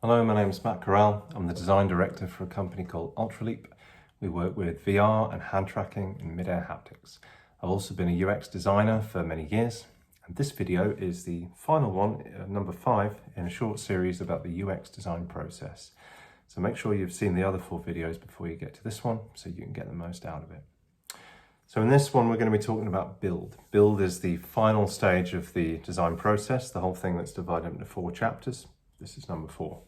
Hello, my name is Matt Corral. I'm the design director for a company called Ultraleap. We work with VR and hand tracking in mid-air haptics. I've also been a UX designer for many years, and this video is the final one, number 5, in a short series about the UX design process. So make sure you've seen the other 4 videos before you get to this one, so you can get the most out of it. So in this one, we're going to be talking about build. Build is the final stage of the design process, the whole thing that's divided into 4 chapters. This is number 4.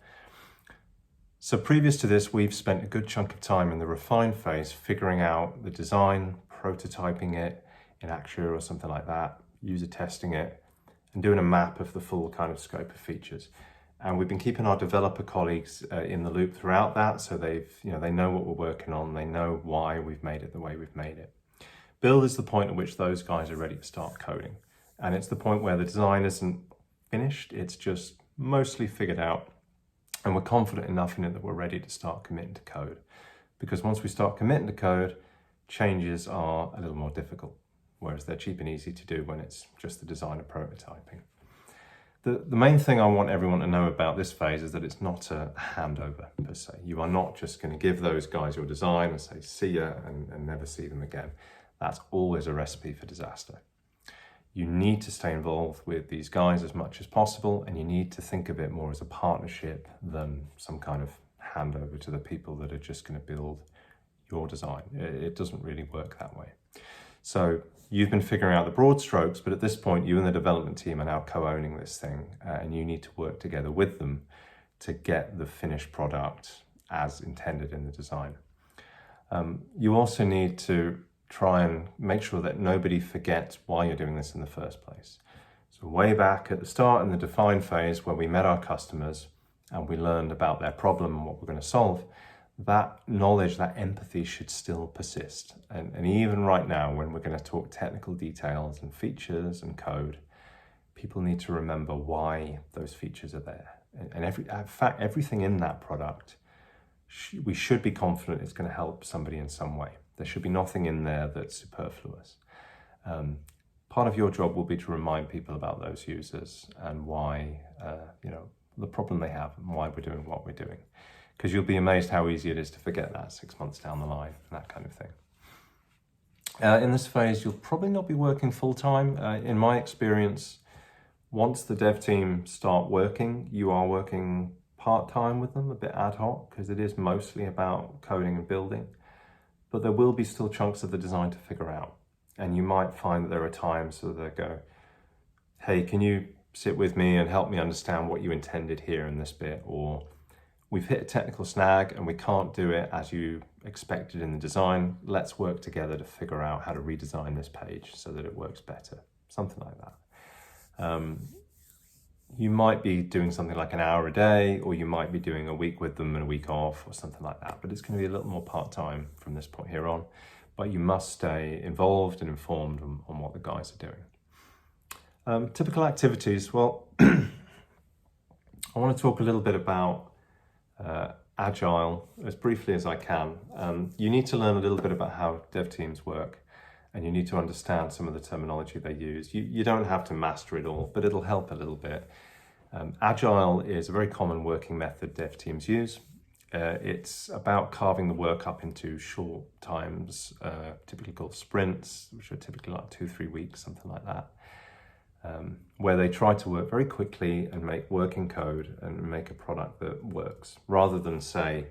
So previous to this, we've spent a good chunk of time in the refine phase, figuring out the design, prototyping it in Agile or something like that, user testing it, and doing a map of the full kind of scope of features. And we've been keeping our developer colleagues in the loop throughout that, so they know what we're working on, they know why we've made it the way we've made it. Build is the point at which those guys are ready to start coding. And it's the point where the design isn't finished, it's just mostly figured out. And we're confident enough in it that we're ready to start committing to code. Because once we start committing to code, changes are a little more difficult, whereas they're cheap and easy to do when it's just the design of prototyping. The main thing I want everyone to know about this phase is that it's not a handover per se. You are not just going to give those guys your design and say, see ya, and never see them again. That's always a recipe for disaster. You need to stay involved with these guys as much as possible, and you need to think of it more as a partnership than some kind of handover to the people that are just going to build your design. It doesn't really work that way. So you've been figuring out the broad strokes, but at this point, you and the development team are now co-owning this thing, and you need to work together with them to get the finished product as intended in the design. You also need to try and make sure that nobody forgets why you're doing this in the first place. So way back at the start in the define phase where we met our customers and we learned about their problem and what we're going to solve, that knowledge, that empathy should still persist. And even right now, when we're going to talk technical details and features and code, people need to remember why those features are there. And in fact, everything in that product, we should be confident it's going to help somebody in some way. There should be nothing in there that's superfluous. Part of your job will be to remind people about those users and why, the problem they have and why we're doing what we're doing. Because you'll be amazed how easy it is to forget that 6 months down the line, that kind of thing. In this phase, you'll probably not be working full-time. In my experience, once the dev team start working, you are working part-time with them, a bit ad hoc, because it is mostly about coding and building. But there will be still chunks of the design to figure out. And you might find that there are times where they go, hey, can you sit with me and help me understand what you intended here in this bit? Or we've hit a technical snag and we can't do it as you expected in the design. Let's work together to figure out how to redesign this page so that it works better. Something like that. You might be doing something like an hour a day, or you might be doing a week with them and a week off or something like that. But it's going to be a little more part-time from this point here on. But you must stay involved and informed on what the guys are doing. Typical activities. Well, I want to talk a little bit about Agile as briefly as I can. You need to learn a little bit about how dev teams work, and you need to understand some of the terminology they use. You don't have to master it all, but it'll help a little bit. Agile is a very common working method dev teams use. It's about carving the work up into short times, typically called sprints, which are typically like 2-3 weeks, something like that, where they try to work very quickly and make working code and make a product that works, rather than, say,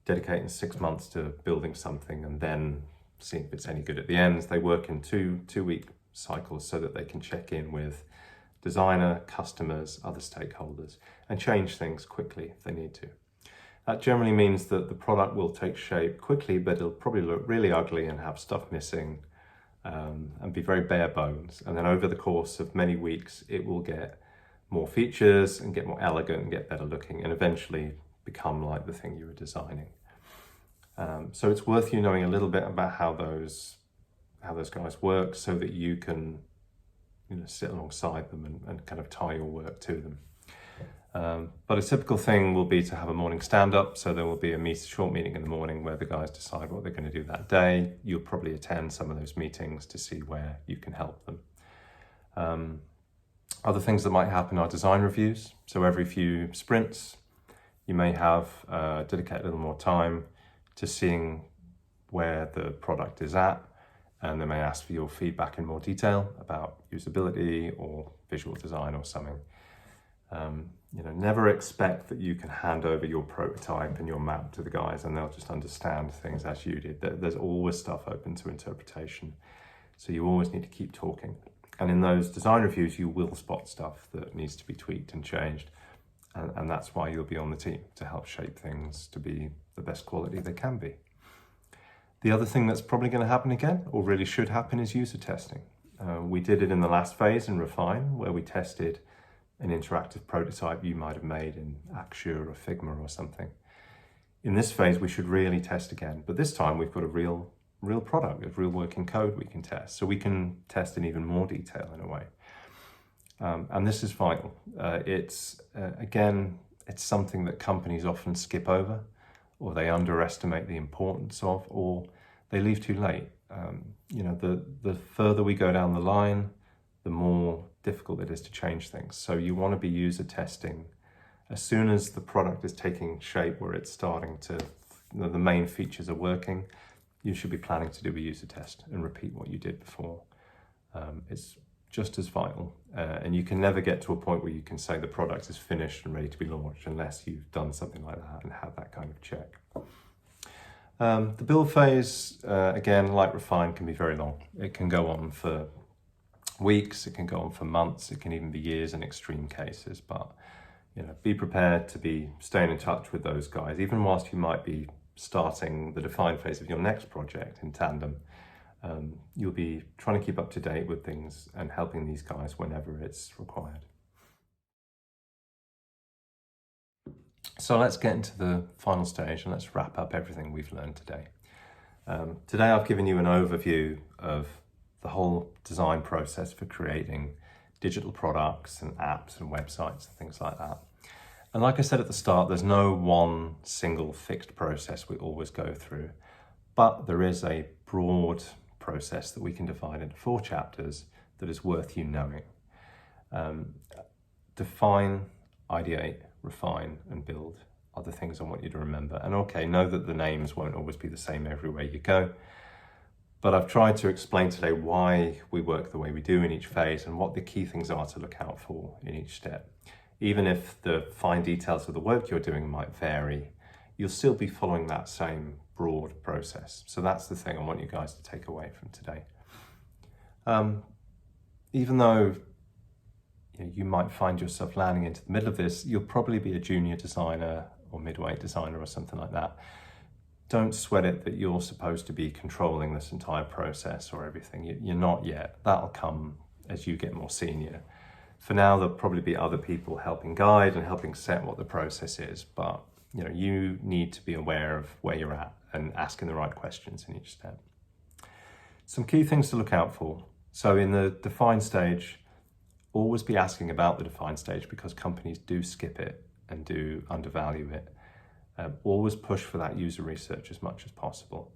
dedicating 6 months to building something and then seeing if it's any good at the end. They work in two-week cycles so that they can check in with designer, customers, other stakeholders, and change things quickly if they need to. That generally means that the product will take shape quickly, but it'll probably look really ugly and have stuff missing and be very bare bones. And then over the course of many weeks, it will get more features and get more elegant and get better looking and eventually become like the thing you were designing. So it's worth you knowing a little bit about how those guys work so that you can sit alongside them and kind of tie your work to them. But a typical thing will be to have a morning stand-up. So there will be a short meeting in the morning where the guys decide what they're going to do that day. You'll probably attend some of those meetings to see where you can help them. Other things that might happen are design reviews. So every few sprints, You may have dedicate a little more time to seeing where the product is at, and they may ask for your feedback in more detail about usability or visual design or something. Never expect that you can hand over your prototype and your map to the guys and they'll just understand things as you did. There's always stuff open to interpretation. So you always need to keep talking. And in those design reviews, you will spot stuff that needs to be tweaked and changed. And that's why you'll be on the team, to help shape things to be the best quality they can be. The other thing that's probably going to happen again, or really should happen, is user testing. We did it in the last phase in Refine, where we tested an interactive prototype you might have made in Axure or Figma or something. In this phase, we should really test again, but this time we've got a real product, a real working code we can test, so we can test in even more detail in a way. And this is vital. Again, it's something that companies often skip over, or they underestimate the importance of, or they leave too late. The further we go down the line, the more difficult it is to change things. So you want to be user testing as soon as the product is taking shape, where it's starting to, the main features are working. You should be planning to do a user test and repeat what you did before. It's just as vital. And you can never get to a point where you can say the product is finished and ready to be launched unless you've done something like that and had that kind of check. The build phase, again, like Refine, can be very long. It can go on for weeks, it can go on for months, it can even be years in extreme cases. But be prepared to be staying in touch with those guys, even whilst you might be starting the define phase of your next project in tandem. You'll be trying to keep up to date with things and helping these guys whenever it's required. So let's get into the final stage and let's wrap up everything we've learned today. Today I've given you an overview of the whole design process for creating digital products and apps and websites and things like that. And like I said at the start, there's no one single fixed process we always go through, but there is a broad process that we can divide into 4 chapters that is worth you knowing. Define, ideate, refine, and build are the things I want you to remember. And okay, know that the names won't always be the same everywhere you go, but I've tried to explain today why we work the way we do in each phase and what the key things are to look out for in each step. Even if the fine details of the work you're doing might vary, you'll still be following that same broad process. So that's the thing I want you guys to take away from today. Even though you might find yourself landing into the middle of this, you'll probably be a junior designer or midweight designer or something like that. Don't sweat it that you're supposed to be controlling this entire process or everything. You're not yet. That'll come as you get more senior. For now, there'll probably be other people helping guide and helping set what the process is, but you need to be aware of where you're at and asking the right questions in each step. Some key things to look out for. So in the define stage, always be asking about the define stage because companies do skip it and do undervalue it. Always push for that user research as much as possible.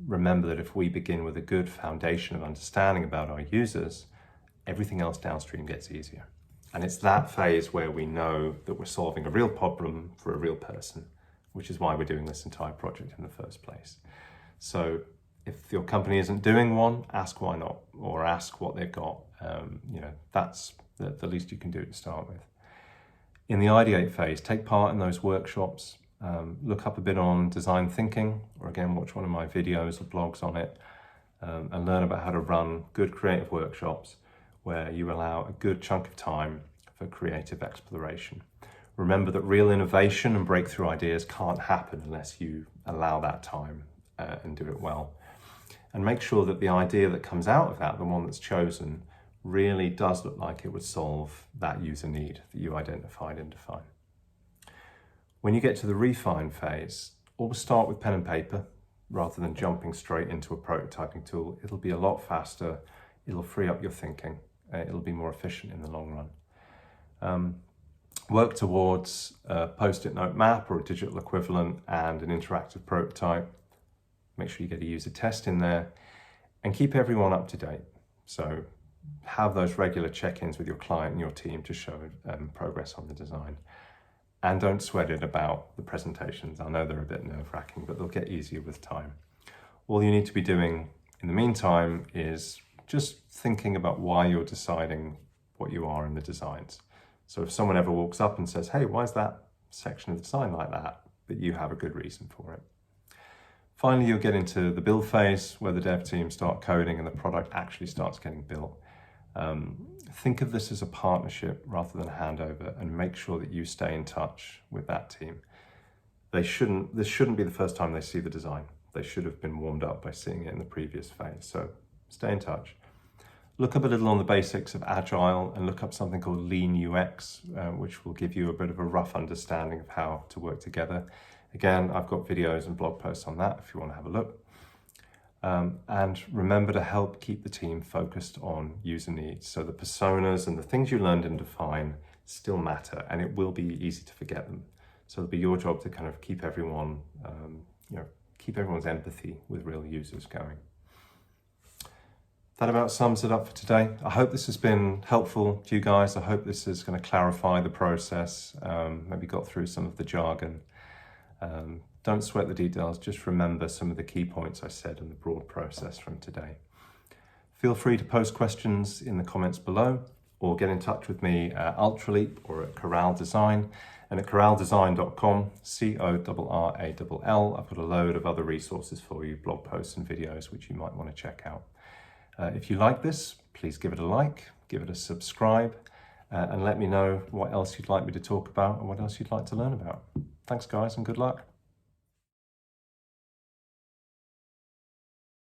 Remember that if we begin with a good foundation of understanding about our users, everything else downstream gets easier. And it's that phase where we know that we're solving a real problem for a real person, which is why we're doing this entire project in the first place. So if your company isn't doing one, ask why not, or ask what they've got. That's the least you can do to start with. In the ideate phase, take part in those workshops, look up a bit on design thinking, or again, watch one of my videos or blogs on it, and learn about how to run good creative workshops where you allow a good chunk of time for creative exploration. Remember that real innovation and breakthrough ideas can't happen unless you allow that time and do it well. And make sure that the idea that comes out of that, the one that's chosen, really does look like it would solve that user need that you identified and defined. When you get to the refine phase, always start with pen and paper rather than jumping straight into a prototyping tool. It'll be a lot faster, it'll free up your thinking, it'll be more efficient in the long run. Work towards a post-it note map or a digital equivalent and an interactive prototype. Make sure you get a user test in there and keep everyone up to date. So have those regular check-ins with your client and your team to show progress on the design. And don't sweat it about the presentations. I know they're a bit nerve-wracking, but they'll get easier with time. All you need to be doing in the meantime is just thinking about why you're deciding what you are in the designs. So if someone ever walks up and says, hey, why is that section of the design like that? But you have a good reason for it. Finally, you'll get into the build phase where the dev team start coding and the product actually starts getting built. Think of this as a partnership rather than a handover, and make sure that you stay in touch with that team. This shouldn't be the first time they see the design. They should have been warmed up by seeing it in the previous phase. So stay in touch. Look up a little on the basics of Agile and look up something called Lean UX, which will give you a bit of a rough understanding of how to work together. Again, I've got videos and blog posts on that if you want to have a look. And remember to help keep the team focused on user needs. So the personas and the things you learned in Define still matter, and it will be easy to forget them. So it'll be your job to kind of keep everyone, keep everyone's empathy with real users going. That about sums it up for today. I hope this has been helpful to you guys. I hope this is going to clarify the process, maybe got through some of the jargon. Don't sweat the details, just remember some of the key points I said in the broad process from today. Feel free to post questions in the comments below or get in touch with me at Ultraleap or at Corral Design. And at corraldesign.com, CORRALL, I've got a load of other resources for you, blog posts and videos, which you might want to check out. If you like this, please give it a like, give it a subscribe, and let me know what else you'd like me to talk about and what else you'd like to learn about. Thanks guys, and good luck.